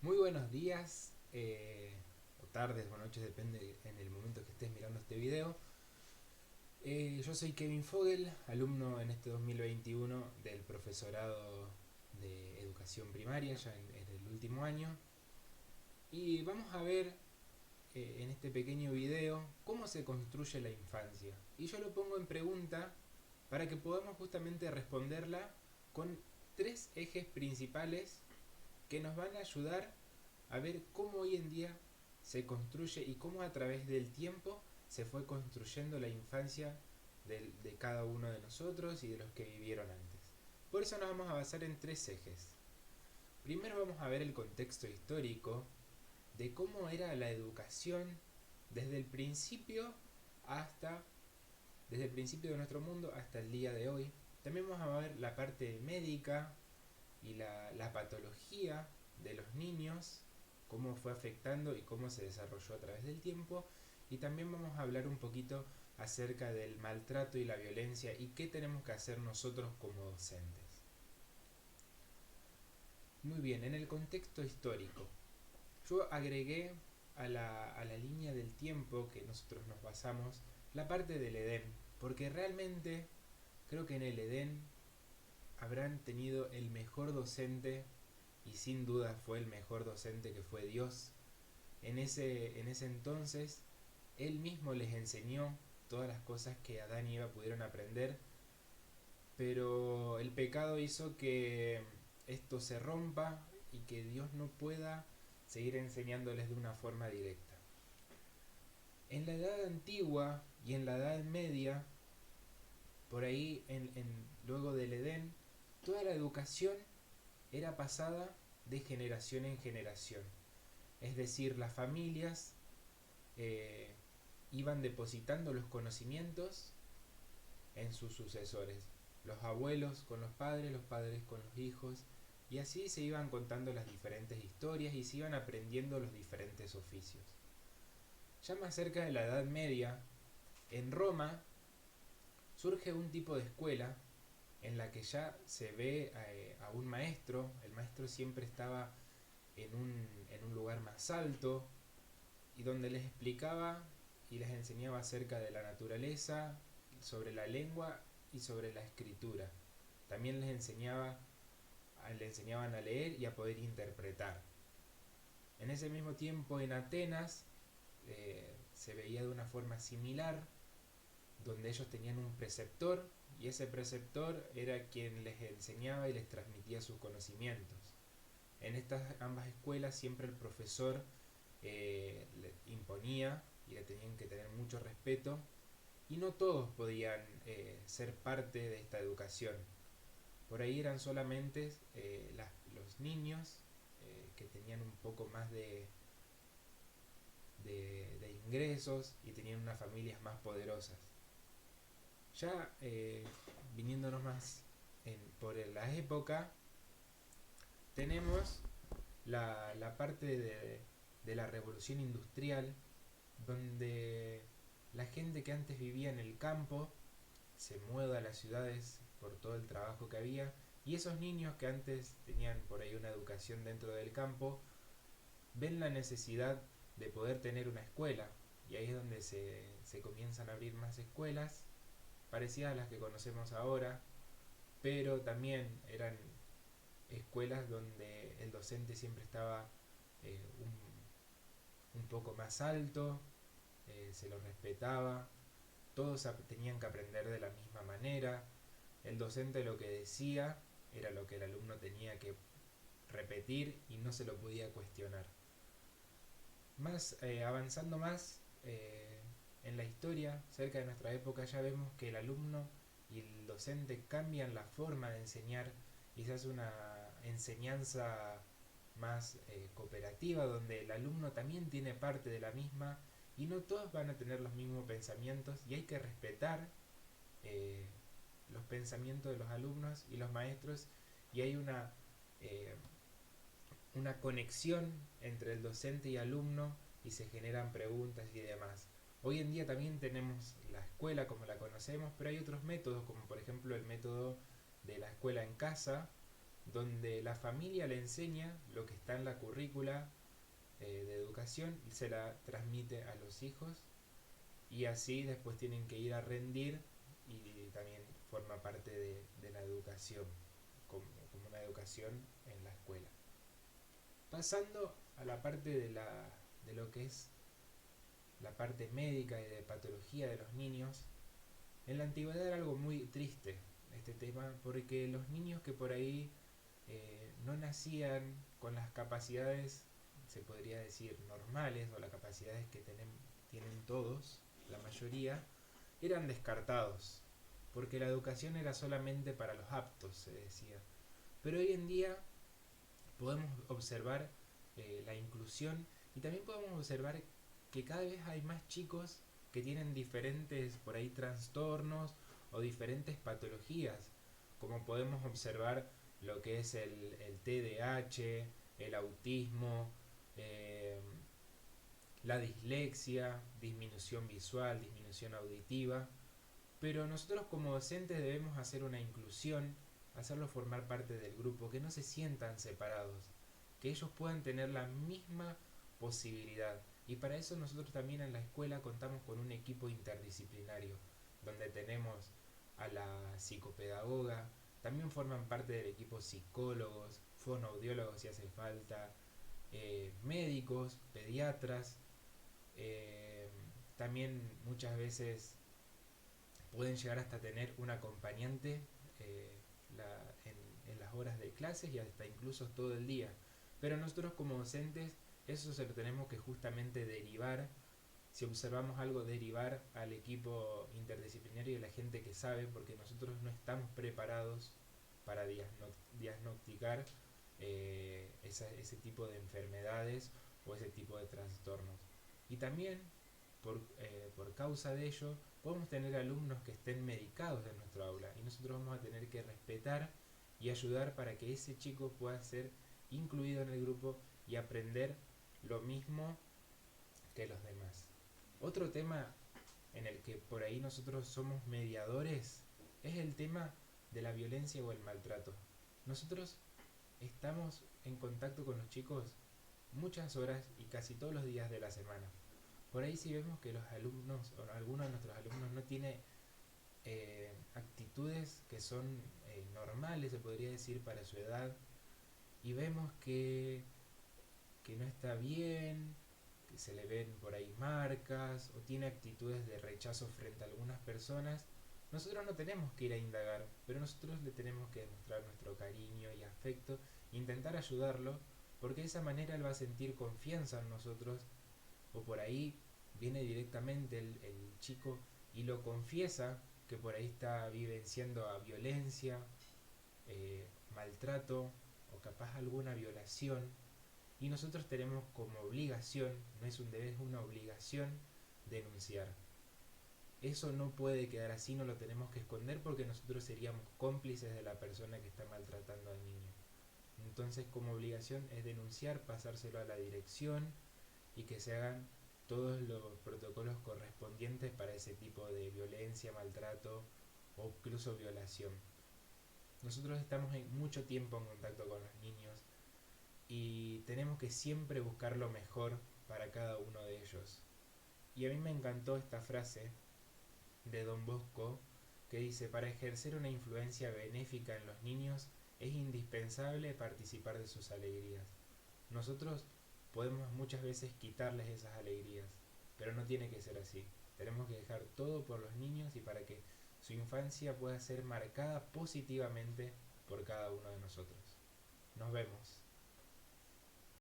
Muy buenos días, o tardes o noches, depende en el momento que estés mirando este video. Yo soy Kevin Fogel, alumno en este 2021 del profesorado de educación primaria, ya en el último año. Y vamos a ver en este pequeño video cómo se construye la infancia. Y yo lo pongo en pregunta para que podamos justamente responderla con tres ejes principales que nos van a ayudar a ver cómo hoy en día se construye y cómo a través del tiempo se fue construyendo la infancia de cada uno de nosotros y de los que vivieron antes. Por eso nos vamos a basar en tres ejes. Primero vamos a ver el contexto histórico de cómo era la educación desde el principio hasta desde el principio de nuestro mundo hasta el día de hoy. También vamos a ver la parte médica y la patología de los niños, cómo fue afectando y cómo se desarrolló a través del tiempo. Y también vamos a hablar un poquito acerca del maltrato y la violencia y qué tenemos que hacer nosotros como docentes. Muy bien, en el contexto histórico, yo agregué a la línea del tiempo que nosotros nos basamos la parte del Edén, porque realmente creo que en el Edén habrán tenido el mejor docente, y sin duda fue el mejor docente, que fue Dios. En ese entonces, Él mismo les enseñó todas las cosas que Adán y Eva pudieron aprender, pero el pecado hizo que esto se rompa y que Dios no pueda seguir enseñándoles de una forma directa. En la Edad Antigua y en la Edad Media, por ahí luego del Edén, toda la educación era pasada de generación en generación. Es decir, las familias eh, iban depositando los conocimientos en sus sucesores. Los abuelos con los padres con los hijos, y así se iban contando las diferentes historias y se iban aprendiendo los diferentes oficios. Ya más cerca de la Edad Media, en Roma surge un tipo de escuela en la que ya se ve a un maestro. El maestro siempre estaba en un lugar más alto y donde les explicaba y les enseñaba acerca de la naturaleza, sobre la lengua y sobre la escritura. También le enseñaban a leer y a poder interpretar. En ese mismo tiempo en Atenas se veía de una forma similar, donde ellos tenían un preceptor y ese preceptor era quien les enseñaba y les transmitía sus conocimientos. En estas ambas escuelas siempre el profesor le imponía y le tenían que tener mucho respeto, y no todos podían ser parte de esta educación. Por ahí eran solamente los niños que tenían un poco más de ingresos y tenían unas familias más poderosas. Ya viniéndonos más por la época, tenemos la parte de la revolución industrial, donde la gente que antes vivía en el campo se muda a las ciudades por todo el trabajo que había, y esos niños que antes tenían por ahí una educación dentro del campo ven la necesidad de poder tener una escuela, y ahí es donde se comienzan a abrir más escuelas parecidas a las que conocemos ahora, pero también eran escuelas donde el docente siempre estaba un poco más alto, se lo respetaba, todos tenían que aprender de la misma manera, el docente lo que decía era lo que el alumno tenía que repetir y no se lo podía cuestionar. Avanzando más en la historia, cerca de nuestra época, ya vemos que el alumno y el docente cambian la forma de enseñar y se hace una enseñanza más cooperativa, donde el alumno también tiene parte de la misma y no todos van a tener los mismos pensamientos, y hay que respetar eh, los pensamientos de los alumnos y los maestros, y hay una conexión entre el docente y alumno y se generan preguntas y demás. Hoy en día también tenemos la escuela como la conocemos, pero hay otros métodos, como por ejemplo el método de la escuela en casa, donde la familia le enseña lo que está en la currícula de educación y se la transmite a los hijos, y así después tienen que ir a rendir, y también forma parte de la educación, como una educación en la escuela. Pasando a la parte de lo que es la parte médica y de patología de los niños, en la antigüedad era algo muy triste este tema, porque los niños que por ahí no nacían con las capacidades, se podría decir, normales, o las capacidades que tienen todos, la mayoría, eran descartados, porque la educación era solamente para los aptos, se decía. Pero hoy en día podemos observar la inclusión, y también podemos observar que cada vez hay más chicos que tienen diferentes por ahí trastornos o diferentes patologías, como podemos observar lo que es el TDAH, el autismo, eh, la dislexia, disminución visual, disminución auditiva. Pero nosotros como docentes debemos hacer una inclusión, hacerlos formar parte del grupo, que no se sientan separados, que ellos puedan tener la misma posibilidad. Y para eso nosotros también en la escuela contamos con un equipo interdisciplinario, donde tenemos a la psicopedagoga, también forman parte del equipo psicólogos, fonoaudiólogos si hace falta, médicos, pediatras, eh, también muchas veces pueden llegar hasta tener un acompañante eh, en las horas de clases y hasta incluso todo el día. Pero nosotros como docentes eso se lo tenemos que justamente derivar, si observamos algo, derivar al equipo interdisciplinario de la gente que sabe, porque nosotros no estamos preparados para diagnosticar ese tipo de enfermedades o ese tipo de trastornos. Y también por causa de ello podemos tener alumnos que estén medicados en nuestro aula, y nosotros vamos a tener que respetar y ayudar para que ese chico pueda ser incluido en el grupo y aprender lo mismo que los demás. Otro tema en el que por ahí nosotros somos mediadores es el tema de la violencia o el maltrato. Nosotros estamos en contacto con los chicos muchas horas y casi todos los días de la semana. Por ahí si vemos que los alumnos o algunos de nuestros alumnos no tiene actitudes que son normales, se podría decir, para su edad, y vemos que no está bien, que se le ven por ahí marcas o tiene actitudes de rechazo frente a algunas personas, nosotros no tenemos que ir a indagar, pero nosotros le tenemos que demostrar nuestro cariño y afecto, intentar ayudarlo, porque de esa manera él va a sentir confianza en nosotros, o por ahí viene directamente el chico y lo confiesa que por ahí está vivenciando a violencia, maltrato o capaz alguna violación, y nosotros tenemos como obligación, no es un deber, es una obligación, denunciar. Eso no puede quedar así, no lo tenemos que esconder, porque nosotros seríamos cómplices de la persona que está maltratando al niño. Entonces como obligación es denunciar, pasárselo a la dirección y que se hagan todos los protocolos correspondientes para ese tipo de violencia, maltrato o incluso violación. Nosotros estamos en mucho tiempo en contacto con los niños y tenemos que siempre buscar lo mejor para cada uno de ellos. Y a mí me encantó esta frase de Don Bosco que dice: para ejercer una influencia benéfica en los niños es indispensable participar de sus alegrías. Nosotros podemos muchas veces quitarles esas alegrías, pero no tiene que ser así. Tenemos que dejar todo por los niños y para que su infancia pueda ser marcada positivamente por cada uno de nosotros. Nos vemos.